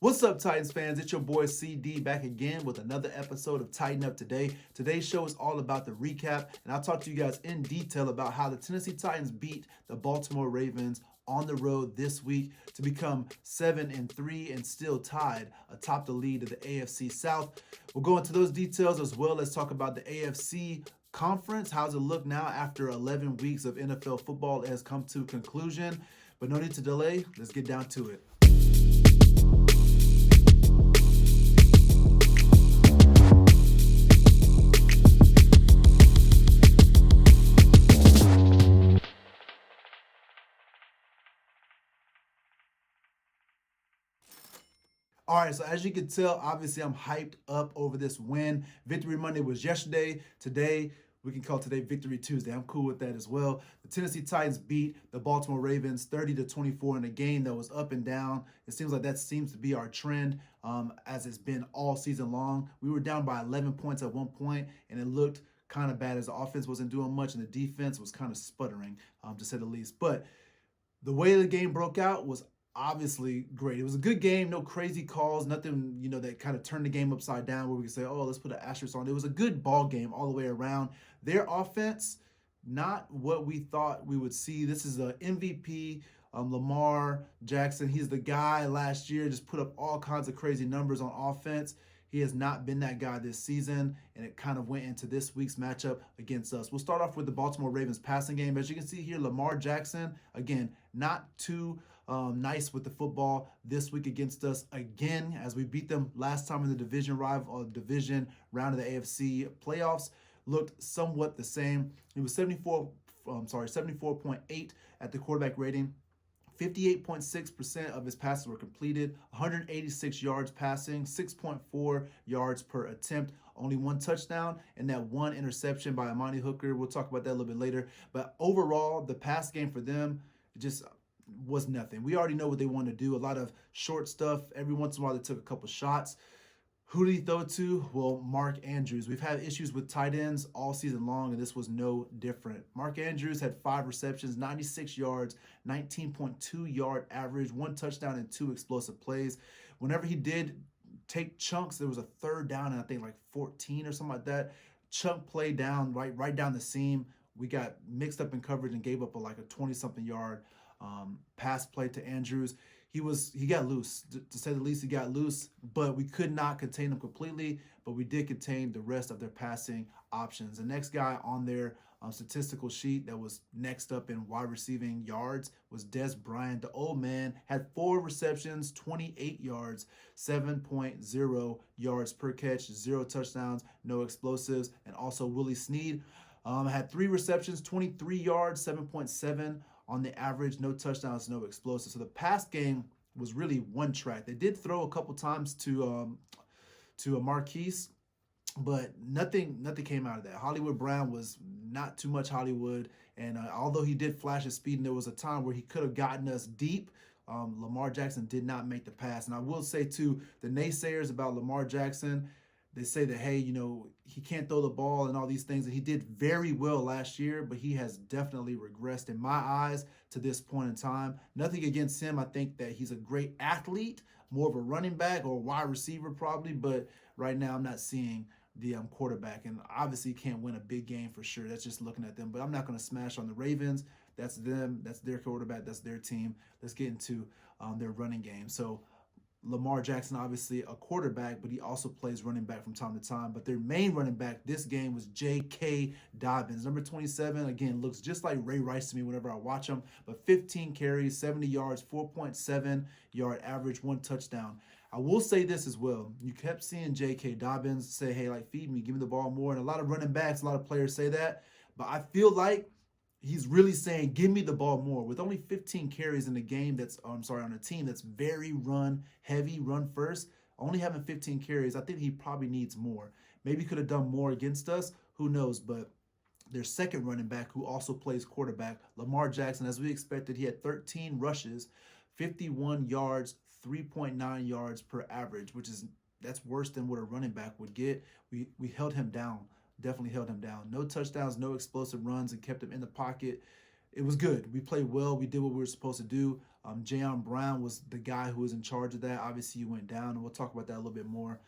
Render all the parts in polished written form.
What's up, Titans fans? It's your boy CD back again with another episode of Titan Up Today. Today's show is all about the recap, and I'll talk to you guys in detail about how the Tennessee Titans beat the Baltimore Ravens on the road this week to become 7-3 and still tied atop the lead of the AFC South. We'll go into those details as well as talk about the AFC conference. How's it look now after 11 weeks of NFL football? It has come to conclusion, but no need to delay. Let's get down to it. All right, so as you can tell, obviously I'm hyped up over this win. Victory Monday was yesterday. Today, we can call today Victory Tuesday. I'm cool with that as well. The Tennessee Titans beat the Baltimore Ravens 30-24 in a game that was up and down. It seems like that seems to be our trend as it's been all season long. We were down by 11 points at one point, and it looked kind of bad as the offense wasn't doing much and the defense was kind of sputtering, to say the least. But the way the game broke out was obviously great. It was a good game, no crazy calls, nothing, that kind of turned the game upside down where we could say, oh, let's put an asterisk on. It was a good ball game all the way around. Their offense, not what we thought we would see. This is a MVP, Lamar Jackson. He's the guy last year, just put up all kinds of crazy numbers on offense. He has not been that guy this season, and it kind of went into this week's matchup against us. We'll start off with the Baltimore Ravens passing game. As you can see here, Lamar Jackson, again, not too nice with the football this week against us again, as we beat them last time in the division round of the AFC playoffs. Looked somewhat the same. He was 74.8 at the quarterback rating. 58.6% of his passes were completed, 186 yards passing, 6.4 yards per attempt, only one touchdown, and that one interception by Amani Hooker. We'll talk about that a little bit later. But overall, the pass game for them just was nothing. We already know what they want to do. A lot of short stuff. Every once in a while, they took a couple shots. Who did he throw to? Well, Mark Andrews. We've had issues with tight ends all season long, and this was no different. Mark Andrews had 5 receptions, 96 yards, 19.2 yard average, 1 touchdown, and 2 explosive plays. Whenever he did take chunks, there was a third down, and I think like 14 or something like that. Chunk play down, right down the seam. We got mixed up in coverage and gave up like a 20-something yard pass play to Andrews. He got loose, to say the least. He got loose, but we could not contain him completely, but we did contain the rest of their passing options. The next guy on their statistical sheet that was next up in wide receiving yards was Des Bryant. The old man had 4 receptions, 28 yards, 7.0 yards per catch, 0 touchdowns, no explosives, and also Willie Snead had 3 receptions, 23 yards, 7.7 on the average, no touchdowns, no explosives. So the pass game was really one track. They did throw a couple times to a Marquise, but nothing came out of that. Hollywood Brown was not too much Hollywood, and although he did flash his speed, and there was a time where he could have gotten us deep, Lamar Jackson did not make the pass. And I will say too, the naysayers about Lamar Jackson, they say that, hey, he can't throw the ball and all these things. And he did very well last year, but he has definitely regressed in my eyes to this point in time. Nothing against him. I think that he's a great athlete, more of a running back or a wide receiver probably. But right now I'm not seeing the quarterback. And obviously he can't win a big game for sure. That's just looking at them. But I'm not going to smash on the Ravens. That's them. That's their quarterback. That's their team. Let's get into their running game. So Lamar Jackson, obviously a quarterback, but he also plays running back from time to time. But their main running back this game was J.K. Dobbins. Number 27, again, looks just like Ray Rice to me whenever I watch him. But 15 carries, 70 yards, 4.7 yard average, 1 touchdown. I will say this as well. You kept seeing J.K. Dobbins say, hey, feed me, give me the ball more. And a lot of running backs, a lot of players say that. But I feel like he's really saying, give me the ball more. With only 15 carries in the game on a team that's very run heavy, run first, only having 15 carries, I think he probably needs more. Maybe could have done more against us. Who knows? But their second running back, who also plays quarterback, Lamar Jackson, as we expected, he had 13 rushes, 51 yards, 3.9 yards per average, that's worse than what a running back would get. We held him down. Definitely held him down. No touchdowns, no explosive runs, and kept him in the pocket. it was good. We played well. We did what we were supposed to do. Jayon Brown was the guy who was in charge of that. Obviously, he went down, and we'll talk about that a little bit more.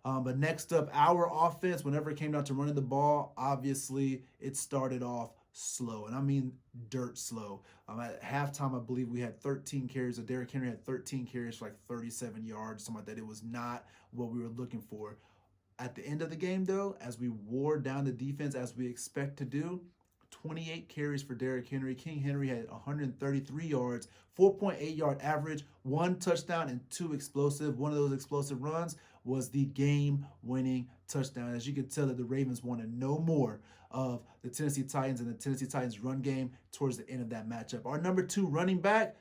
But next up, our offense, whenever it came down to running the ball, obviously it started off slow, and I mean dirt slow. At halftime, I believe we had 13 carries. Derrick Henry had 13 carries for like 37 yards, something like that. It was not what we were looking for. At the end of the game, though, as we wore down the defense as we expect to do, 28 carries for Derrick Henry. King Henry had 133 yards, 4.8 yard average, 1 touchdown, and 2 explosive. One of those explosive runs was the game-winning touchdown. As you can tell, that the Ravens wanted no more of the Tennessee Titans and the Tennessee Titans run game towards the end of that matchup. Our number 2 running back,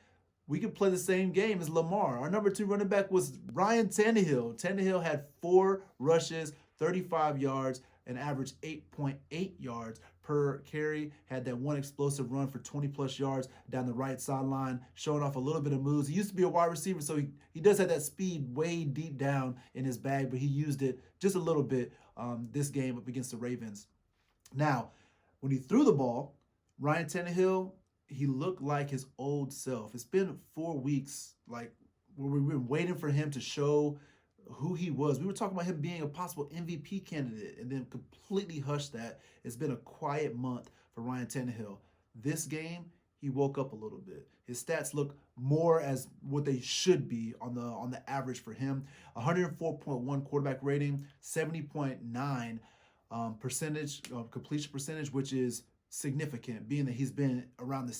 we could play the same game as Lamar. Our number 2 running back was Ryan Tannehill. Tannehill had 4 rushes, 35 yards, and averaged 8.8 yards per carry. Had that 1 explosive run for 20-plus yards down the right sideline, showing off a little bit of moves. He used to be a wide receiver, so he does have that speed way deep down in his bag, but he used it just a little bit this game up against the Ravens. Now, when he threw the ball, Ryan Tannehill, he looked like his old self. It's been 4 weeks, like, where we've been waiting for him to show who he was. We were talking about him being a possible MVP candidate and then completely hushed that. It's been a quiet month for Ryan Tannehill. This game, he woke up a little bit. His stats look more as what they should be on the average for him. 104.1 quarterback rating, 70.9 completion percentage, which is significant, being that he's been around the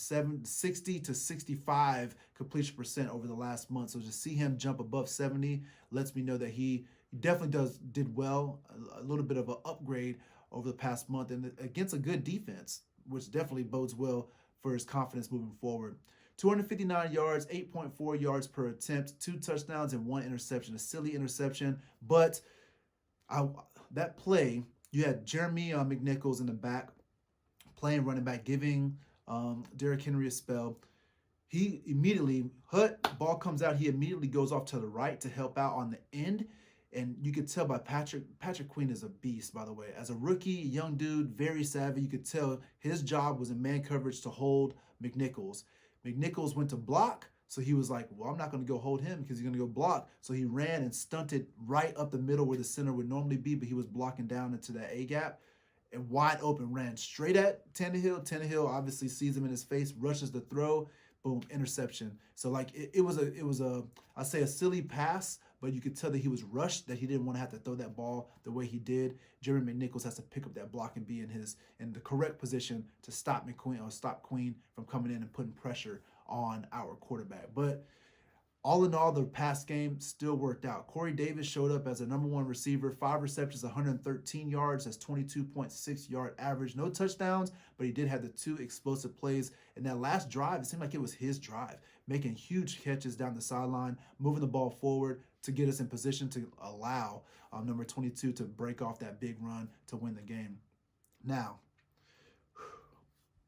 60 to 65 completion percent over the last month. So to see him jump above 70 lets me know that he definitely did well, a little bit of an upgrade over the past month, and against a good defense, which definitely bodes well for his confidence moving forward. 259 yards, 8.4 yards per attempt, 2 touchdowns and 1 interception, a silly interception, but that play, you had Jeremy McNichols in the back, playing running back, giving Derrick Henry a spell. He immediately, ball comes out, he immediately goes off to the right to help out on the end. And you could tell by Patrick Queen is a beast, by the way. As a rookie, young dude, very savvy. You could tell his job was in man coverage to hold McNichols. McNichols went to block, so he was like, well, I'm not going to go hold him because he's going to go block. So he ran and stunted right up the middle where the center would normally be, but he was blocking down into that A-gap. And wide open, ran straight at Tannehill. Tannehill obviously sees him in his face, rushes the throw, boom, interception. So like it was a I say a silly pass, but you could tell that he was rushed, that he didn't want to have to throw that ball the way he did. Jeremy McNichols has to pick up that block and be in the correct position to stop Queen from coming in and putting pressure on our quarterback. But all in all, the pass game still worked out. Corey Davis showed up as a number 1 receiver, 5 receptions, 113 yards. That's 22.6 yard average. No touchdowns, but he did have the 2 explosive plays. And that last drive, it seemed like it was his drive, making huge catches down the sideline, moving the ball forward to get us in position to allow number 22 to break off that big run to win the game. Now,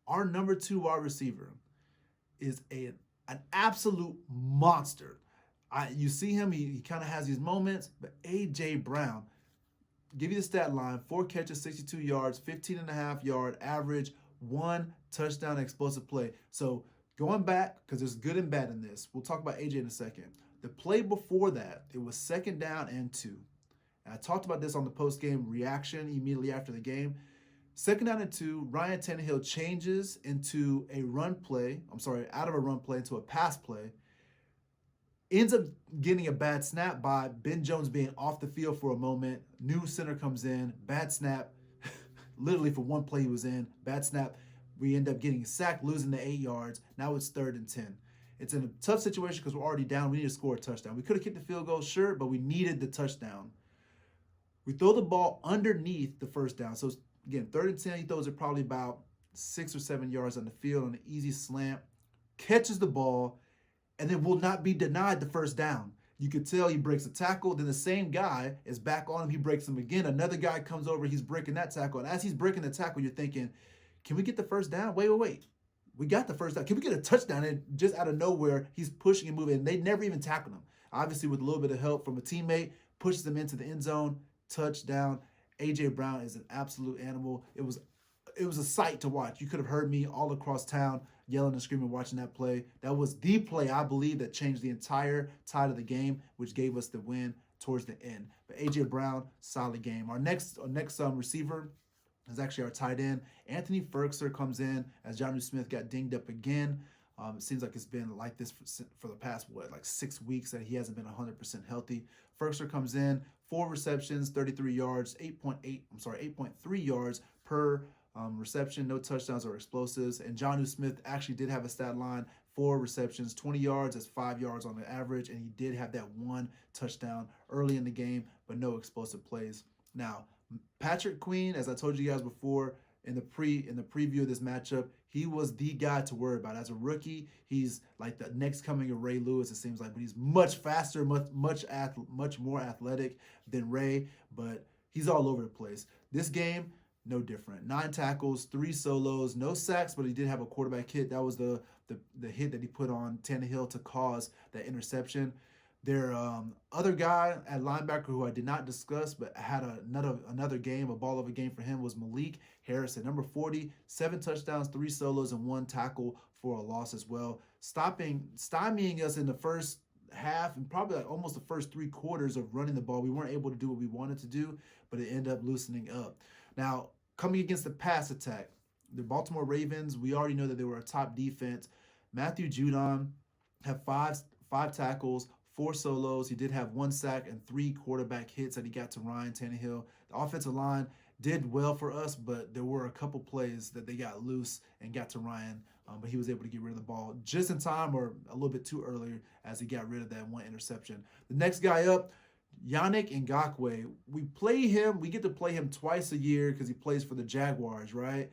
our number 2 wide receiver is an absolute monster. You see him, he kind of has these moments, but A.J. Brown, give you the stat line, 4 catches, 62 yards, 15.5 yard average, 1 touchdown explosive play. So going back, because there's good and bad in this, we'll talk about A.J. in a second. The play before that, it was 2nd down and 2. And I talked about this on the post-game reaction immediately after the game. 2nd down and 2, Ryan Tannehill changes into a run play. Out of a run play into a pass play. Ends up getting a bad snap by Ben Jones being off the field for a moment. New center comes in, bad snap. Literally for one play he was in, bad snap. We end up getting sacked, losing the 8 yards. Now it's 3rd and 10. It's in a tough situation because we're already down. We need to score a touchdown. We could have kicked the field goal, sure, but we needed the touchdown. We throw the ball underneath the 1st down. So again, 3rd and 10, he throws it probably about 6 or 7 yards on the field on an easy slant, catches the ball, and then will not be denied the 1st down. You could tell he breaks a tackle, then the same guy is back on him, he breaks him again. Another guy comes over, he's breaking that tackle. And as he's breaking the tackle, you're thinking, can we get the 1st down? Wait. We got the 1st down. Can we get a touchdown? And just out of nowhere, he's pushing and moving. And they never even tackled him. Obviously, with a little bit of help from a teammate, pushes him into the end zone, touchdown. A.J. Brown is an absolute animal. It was a sight to watch. You could have heard me all across town yelling and screaming watching that play. That was the play, I believe, that changed the entire tide of the game, which gave us the win towards the end. But A.J. Brown, solid game. Our next receiver is actually our tight end. Anthony Ferkser comes in as Jonnu Smith got dinged up again. It seems like it's been like this for the past, 6 weeks that he hasn't been 100% healthy. Ferkser comes in, 4 receptions, 33 yards, 8.3 yards per reception, no touchdowns or explosives. And Jonnu Smith actually did have a stat line, 4 receptions, 20 yards, that's 5 yards on the average, and he did have that 1 touchdown early in the game, but no explosive plays. Now, Patrick Queen, as I told you guys before, in the preview of this matchup, he was the guy to worry about. As a rookie, he's like the next coming of Ray Lewis, it seems like, but he's much faster, much more athletic than Ray, but he's all over the place. This game, no different. 9 tackles, 3 solos, no sacks, but he did have a quarterback hit. That was the hit that he put on Tannehill to cause that interception. Their other guy at linebacker who I did not discuss but had another game, a ball of a game for him, was Malik Harrison, number 40, 7 touchdowns, 3 solos, and 1 tackle for a loss as well. Stymieing us in the first half and probably like almost the first 3 quarters of running the ball. We weren't able to do what we wanted to do, but it ended up loosening up. Now, coming against the pass attack, the Baltimore Ravens, we already know that they were a top defense. Matthew Judon had five tackles, 4 solos. He did have 1 sack and 3 quarterback hits that he got to Ryan Tannehill. The offensive line did well for us, but there were a couple plays that they got loose and got to Ryan, but he was able to get rid of the ball just in time or a little bit too early as he got rid of that 1 interception. The next guy up, Yannick Ngakoue. We get to play him twice a year because he plays for the Jaguars, right?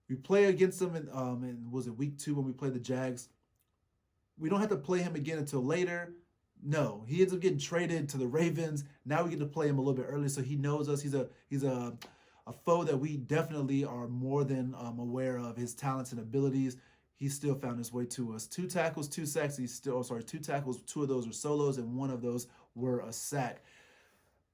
We play against him in was it week 2 when we played the Jags? We don't have to play him again until later. No, he ends up getting traded to the Ravens. Now we get to play him a little bit early, so he knows us. He's a foe that we definitely are more than aware of his talents and abilities. He still found his way to us. 2 tackles, 2 sacks. 2 tackles, 2 of those were solos, and 1 of those were a sack.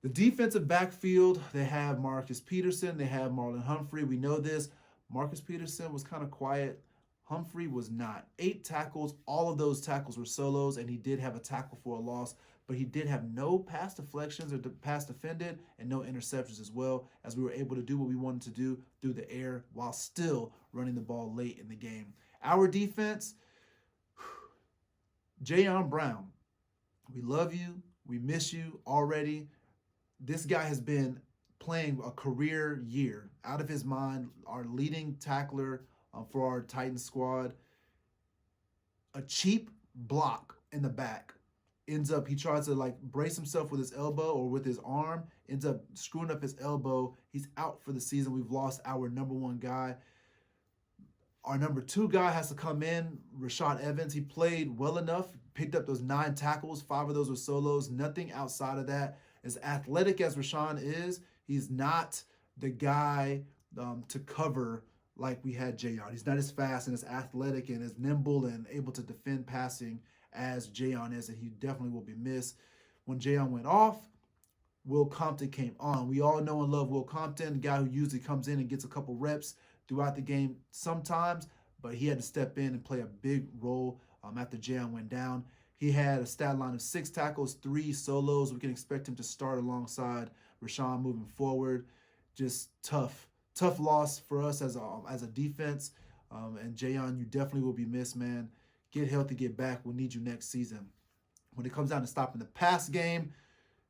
The defensive backfield, they have Marcus Peterson, they have Marlon Humphrey. We know this. Marcus Peterson was kind of quiet. Humphrey was not. 8 tackles, all of those tackles were solos, and he did have a tackle for a loss, but he did have no pass deflections or pass defended and no interceptions as well, as we were able to do what we wanted to do through the air while still running the ball late in the game. Our defense, Jayon Brown, we love you. We miss you already. This guy has been playing a career year out of his mind, our leading tackler for our Titan squad. A cheap block in the back. He tries to brace himself with his elbow or with his arm, ends up screwing up his elbow. He's out for the season. We've lost our number 1 guy. Our number 2 guy has to come in, Rashad Evans. He played well enough, picked up those 9 tackles, 5 of those were solos, nothing outside of that. As athletic as Rashawn is, he's not the guy to cover like we had Jayon. He's not as fast and as athletic and as nimble and able to defend passing as Jayon is, and he definitely will be missed. When Jayon went off, Will Compton came on. We all know and love Will Compton, the guy who usually comes in and gets a couple reps throughout the game sometimes, but he had to step in and play a big role after Jayon went down. He had a stat line of 6 tackles, 3 solos. We can expect him to start alongside Rashawn moving forward. Just tough loss for us as a defense. And Jayon, you definitely will be missed, man. Get healthy, get back. We'll need you next season. When it comes down to stopping the pass game,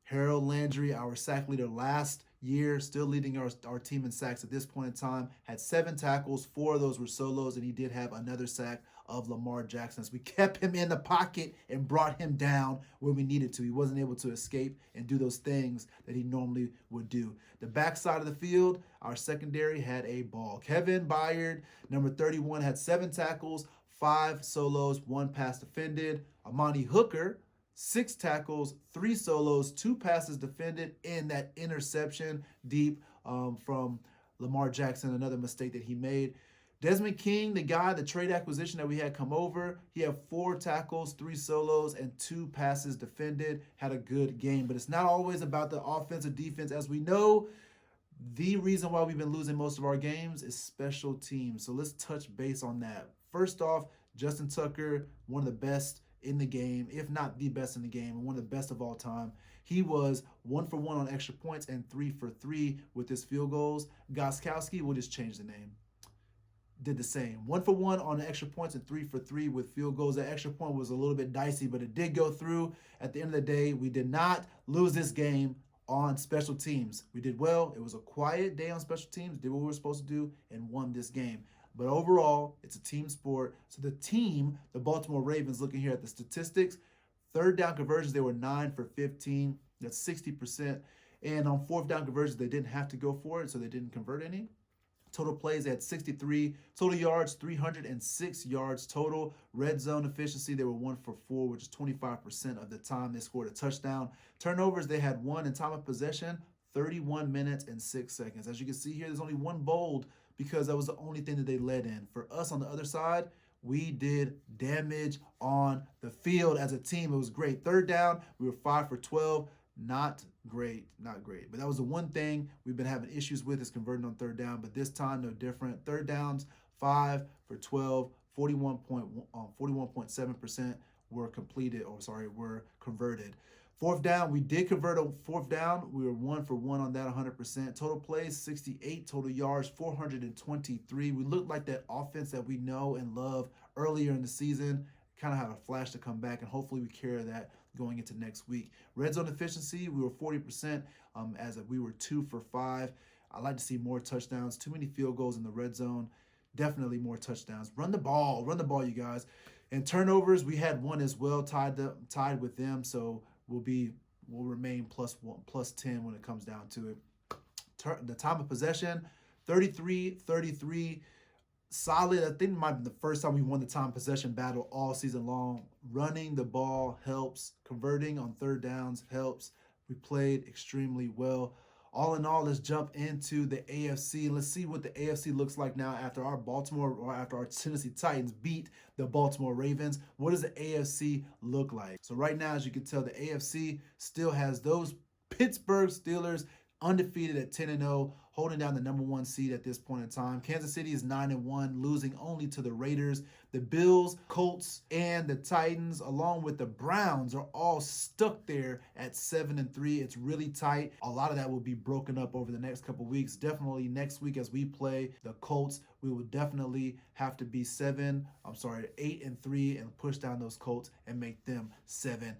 Harold Landry, our sack leader last year, still leading our team in sacks at this point in time, had 7 tackles, 4 of those were solos, and he did have another sack of Lamar Jackson. So we kept him in the pocket and brought him down when we needed to. He wasn't able to escape and do those things that he normally would do. The backside of the field, our secondary had a ball. Kevin Byard, number 31, had 7 tackles, 5 solos, 1 pass defended. Amani Hooker, 6 tackles, 3 solos, 2 passes defended, and that interception deep from Lamar Jackson, another mistake that he made. Desmond King, the trade acquisition that we had come over, he had 4 tackles, 3 solos, and 2 passes defended, had a good game. But it's not always about the offense or defense. As we know, the reason why we've been losing most of our games is special teams. So let's touch base on that. First off, Justin Tucker, one of the best in the game, if not the best in the game, and one of the best of all time. He was 1 for 1 on extra points and 3 for 3 with his field goals. Gostkowski, we'll just change the name, did the same. 1 for 1 on the extra points and 3 for 3 with field goals. That extra point was a little bit dicey, but it did go through. At the end of the day, we did not lose this game on special teams. We did well. It was a quiet day on special teams, did what we were supposed to do, and won this game. But overall, it's a team sport. So the team, the Baltimore Ravens, looking here at the statistics, third down conversions, they were 9 for 15. That's 60%. And on fourth down conversions, they didn't have to go for it, so they didn't convert any. Total plays, they had 63. Total yards, 306 yards total. Red zone efficiency, they were 1 for 4, which is 25% of the time they scored a touchdown. Turnovers, they had 1. In time of possession, 31 minutes and 6 seconds. As you can see here, there's only 1 bold because that was the only thing that they led in. For us on the other side, we did damage on the field as a team. It was great. Third down, we were 5 for 12. Not great. But that was the one thing we've been having issues with is converting on third down. But this time, no different. Third downs, 5 for 12, 41.7% were converted. Fourth down, we did convert a fourth down. We were 1 for 1 on that, 100%. Total plays, 68. Total yards, 423. We looked like that offense that we know and love earlier in the season. Kind of had a flash to come back, and hopefully we carry that going into next week. Red zone efficiency, we were 40%, as we were 2 for 5. I'd like to see more touchdowns. Too many field goals in the red zone. Definitely more touchdowns. Run the ball, you guys. And turnovers, we had 1 as well, tied with them. So we'll remain +1, +10 when it comes down to it. The time of possession, 33. Solid. I think it might be the first time we won the time possession battle all season long. Running the ball helps. Converting on third downs helps. We played extremely well. All in all, let's jump into the AFC. Let's see what the AFC looks like now after our Tennessee Titans beat the Baltimore Ravens. What does the AFC look like? So right now, as you can tell, the AFC still has those Pittsburgh Steelers undefeated at 10-0, holding down the number 1 seed at this point in time. Kansas City is 9-1, losing only to the Raiders. The Bills, Colts, and the Titans, along with the Browns, are all stuck there at 7-3. It's really tight. A lot of that will be broken up over the next couple weeks. Definitely next week as we play the Colts, we will definitely have to be 8-3 and push down those Colts and make them 7-4.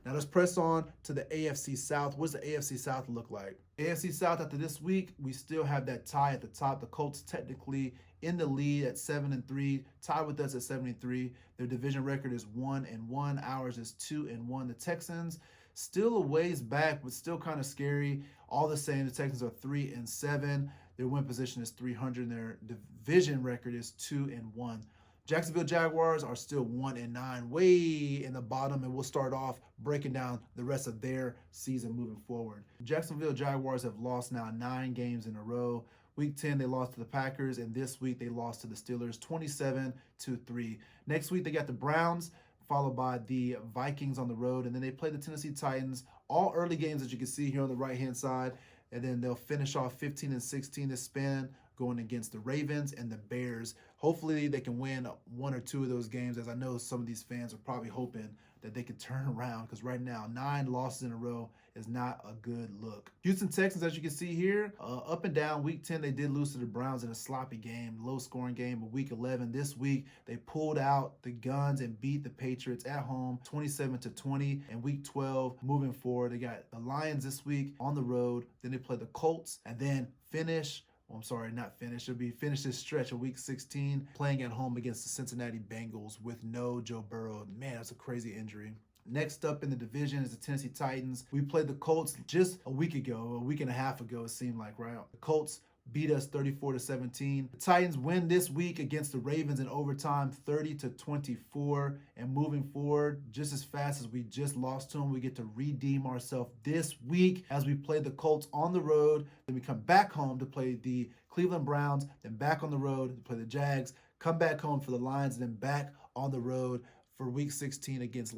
Now let's press on to the AFC South. What does the AFC South look like? AFC South, after this week, we still have that tie at the top. The Colts technically in the lead at 7-3, tied with us at 73. Their division record is 1-1. Ours is 2-1. The Texans still a ways back, but still kind of scary. All the same, the Texans are 3-7. Their win position is 300. Their division record is 2-1. Jacksonville Jaguars are still 1-9, way in the bottom, and we'll start off breaking down the rest of their season moving forward. Jacksonville Jaguars have lost now 9 games in a row. Week 10, they lost to the Packers, and this week they lost to the Steelers 27-3. Next week, they got the Browns, followed by the Vikings on the road, and then they play the Tennessee Titans. All early games that you can see here on the right-hand side, and then they'll finish off 15-16 this span, going against the Ravens and the Bears. Hopefully they can win 1 or 2 of those games, as I know some of these fans are probably hoping that they could turn around, because right now 9 losses in a row is not a good look. Houston Texans, as you can see here, up and down. Week 10, they did lose to the Browns in a sloppy game, low-scoring game. But week 11, this week, they pulled out the guns and beat the Patriots at home 27-20. And week 12, moving forward, they got the Lions this week on the road. Then they play the Colts and then finish this stretch of week 16, playing at home against the Cincinnati Bengals with no Joe Burrow. Man, that's a crazy injury. Next up in the division is the Tennessee Titans. We played the Colts just a week and a half ago, it seemed like, right? The Colts beat us 34-17. The Titans win this week against the Ravens in overtime, 30-24. And moving forward, just as fast as we just lost to them, we get to redeem ourselves this week as we play the Colts on the road. Then we come back home to play the Cleveland Browns, then back on the road to play the Jags, come back home for the Lions, then back on the road for Week 16 against the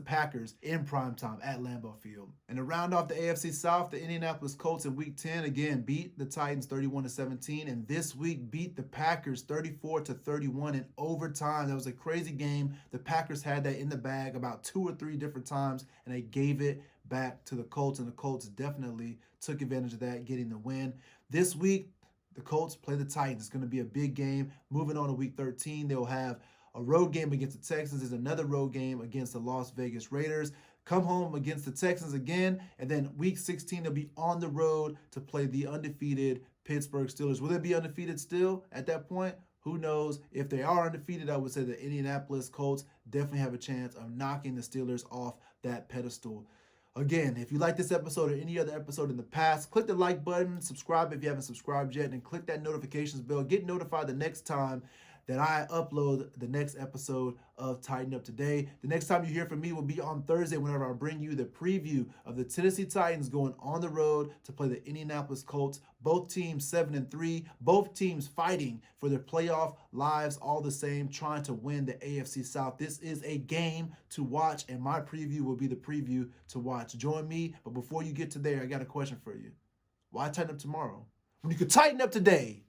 Packers in prime time at Lambeau Field. And to round off the AFC South, the Indianapolis Colts in Week 10 again beat the Titans 31-17, and this week beat the Packers 34-31 in overtime. That was a crazy game. The Packers had that in the bag about 2 or 3 different times, and they gave it back to the Colts, and the Colts definitely took advantage of that, getting the win. This week, the Colts play the Titans. It's going to be a big game. Moving on to Week 13, they'll have a road game against the Texans. There's another road game against the Las Vegas Raiders. Come home against the Texans again. And then Week 16, they'll be on the road to play the undefeated Pittsburgh Steelers. Will they be undefeated still at that point? Who knows? If they are undefeated, I would say the Indianapolis Colts definitely have a chance of knocking the Steelers off that pedestal. Again, if you like this episode or any other episode in the past, click the like button, subscribe if you haven't subscribed yet, and click that notifications bell. Get notified the next time that I upload the next episode of Titan Up Today. The next time you hear from me will be on Thursday whenever I bring you the preview of the Tennessee Titans going on the road to play the Indianapolis Colts. Both teams 7-3, both teams fighting for their playoff lives all the same, trying to win the AFC South. This is a game to watch, and my preview will be the preview to watch. Join me, but before you get to there, I got a question for you. Why tighten up tomorrow when you could tighten up today?